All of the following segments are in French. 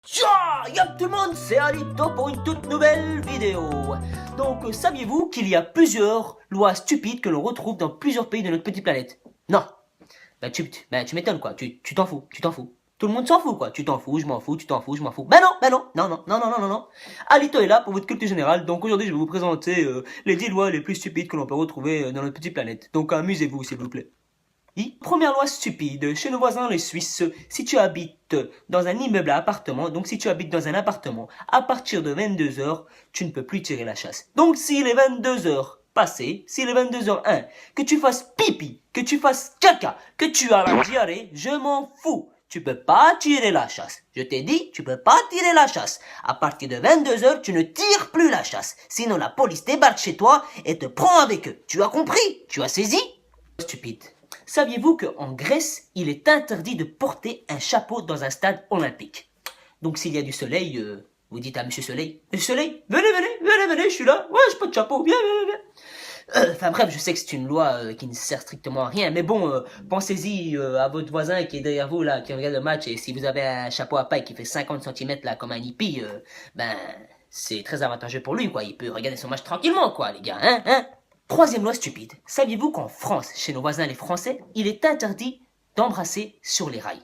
Ciao, y'a tout le monde, c'est Alito pour une toute nouvelle vidéo. Donc, saviez-vous qu'il y a plusieurs lois stupides que l'on retrouve dans plusieurs pays de notre petite planète? Non. Tu m'étonnes quoi, tu t'en fous, tu t'en fous. Tout le monde s'en fout quoi, tu t'en fous, je m'en fous, tu t'en fous, je m'en fous. Non. Alito est là pour votre culture générale, donc aujourd'hui je vais vous présenter les 10 lois les plus stupides que l'on peut retrouver dans notre petite planète. Donc amusez-vous s'il vous plaît. Première loi stupide, chez nos voisins les Suisses, si tu habites dans un immeuble à appartement, donc si tu habites dans un appartement, à partir de 22h, tu ne peux plus tirer la chasse. Donc s'il est 22h passé, s'il est 22h01, que tu fasses pipi, que tu fasses caca, que tu as la diarrhée, je m'en fous. Tu peux pas tirer la chasse. Je t'ai dit, tu peux pas tirer la chasse. À partir de 22h, tu ne tires plus la chasse. Sinon la police débarque chez toi et te prend avec eux. Tu as compris? Tu as saisi? Stupide. Saviez-vous qu'en Grèce, il est interdit de porter un chapeau dans un stade olympique? Donc s'il y a du soleil, vous dites à Monsieur Soleil, Monsieur Soleil, venez, je suis là, ouais, j'ai pas de chapeau, viens. Enfin bref, je sais que c'est une loi qui ne sert strictement à rien, mais bon, pensez-y à votre voisin qui est derrière vous, là, qui regarde le match, et si vous avez un chapeau à paille qui fait 50 cm, là, comme un hippie, ben, c'est très avantageux pour lui, quoi, il peut regarder son match tranquillement, quoi, les gars, hein. Troisième loi stupide. Saviez-vous qu'en France, chez nos voisins les Français, il est interdit d'embrasser sur les rails?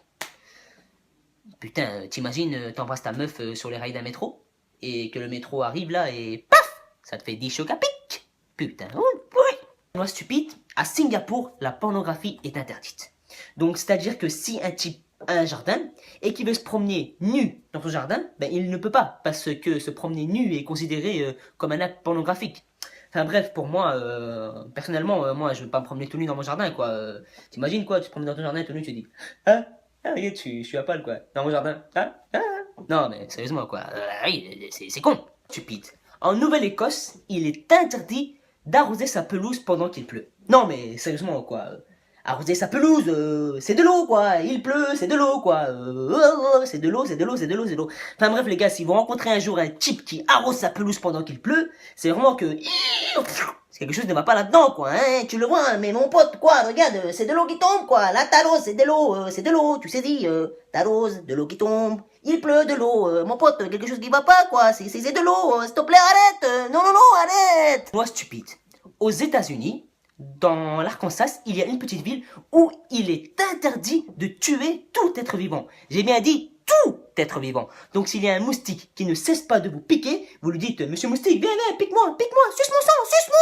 Putain, t'imagines, t'embrasses ta meuf sur les rails d'un métro, et que le métro arrive là et paf, ça te fait 10 chocs à pic. Putain, oui. Loi stupide, à Singapour, la pornographie est interdite. Donc, c'est-à-dire que si un type a un jardin et qu'il veut se promener nu dans son jardin, ben il ne peut pas, parce que se promener nu est considéré comme un acte pornographique. Enfin bref, pour moi, personnellement, moi je veux pas me promener tout nu dans mon jardin, quoi. T'imagines quoi, tu te promènes dans ton jardin tout nu, tu te dis, regarde, je suis à poil, quoi, dans mon jardin, Non, mais sérieusement, quoi, oui, c'est con, stupide. En Nouvelle-Écosse, il est interdit d'arroser sa pelouse pendant qu'il pleut. Non, mais sérieusement, quoi, arroser sa pelouse, c'est de l'eau, quoi, il pleut, c'est de l'eau, quoi, c'est de l'eau. Enfin bref, les gars, si vous rencontrez un jour un type qui arrose sa pelouse pendant qu'il pleut, c'est vraiment que c'est quelque chose ne va pas là-dedans, quoi, hein, tu le vois, hein, mais mon pote, quoi, regarde, c'est de l'eau qui tombe, quoi, là t'arroses, c'est de l'eau, tu sais dit, t'arroses, de l'eau qui tombe, il pleut, de l'eau, mon pote, quelque chose qui va pas, quoi, c'est de l'eau, s'il te plaît, arrête, non, arrête. Loi stupide. Aux États-Unis, dans l'Arkansas, il y a une petite ville où il est interdit de tuer tout être vivant. J'ai bien dit tout être vivant. Donc s'il y a un moustique qui ne cesse pas de vous piquer, vous lui dites, Monsieur Moustique, viens, pique-moi, suce mon sang, viens, suce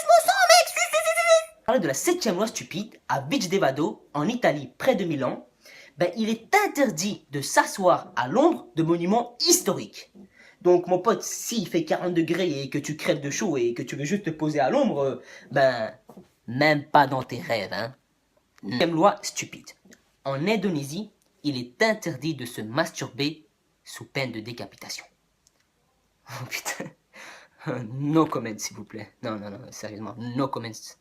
mon sang, mec, suce. Parler de la 7e loi stupide, à Vichdevado, en Italie, près de Milan, ben, il est interdit de s'asseoir à l'ombre de monuments historiques. Donc mon pote, s'il fait 40 degrés et que tu crèves de chaud et que tu veux juste te poser à l'ombre, ben, même pas dans tes rêves, hein. Deuxième loi stupide. En Indonésie, il est interdit de se masturber sous peine de décapitation. Oh putain. No comments, s'il vous plaît. Non, sérieusement, no comments.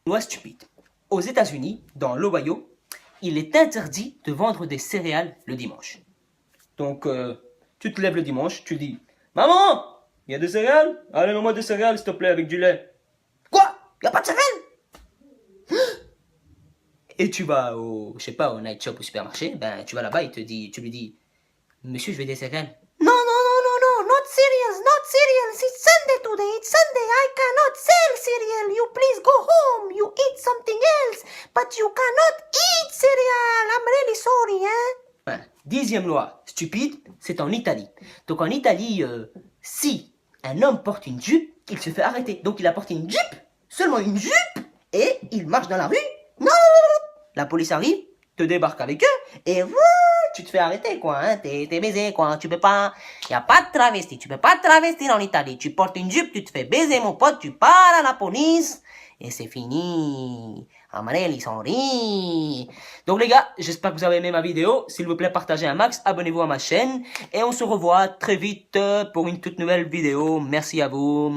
Loi stupide. Aux États-Unis, dans l'Ohio, il est interdit de vendre des céréales le dimanche. Donc, tu te lèves le dimanche, tu dis, maman, il y a des céréales? Allez, mets-moi des céréales, s'il te plaît, avec du lait. Quoi? Y a pas de céréales? Et tu vas au, je sais pas, au night shop, au supermarché, ben, tu vas là-bas et tu lui dis, monsieur, je veux des céréales. Non, not cereals, it's Sunday today, I cannot sell cereal, you please go home, you eat something else, but you cannot eat cereal, I'm really sorry, hein. 10e loi stupide, c'est en Italie. Donc en Italie, si un homme porte une jupe, il se fait arrêter. Donc il a porté une jupe, seulement une jupe, et il marche dans la rue. Non, la police arrive, te débarque avec eux, et tu te fais arrêter, quoi, hein, t'es baisé, quoi, tu peux pas, y a pas de travesti, tu peux pas te travestir en Italie, tu portes une jupe, tu te fais baiser, mon pote, tu pars à la police, et c'est fini. Amarel, ils sont ris. Donc les gars, j'espère que vous avez aimé ma vidéo, s'il vous plaît, partagez un max, abonnez-vous à ma chaîne, et on se revoit très vite pour une toute nouvelle vidéo, merci à vous.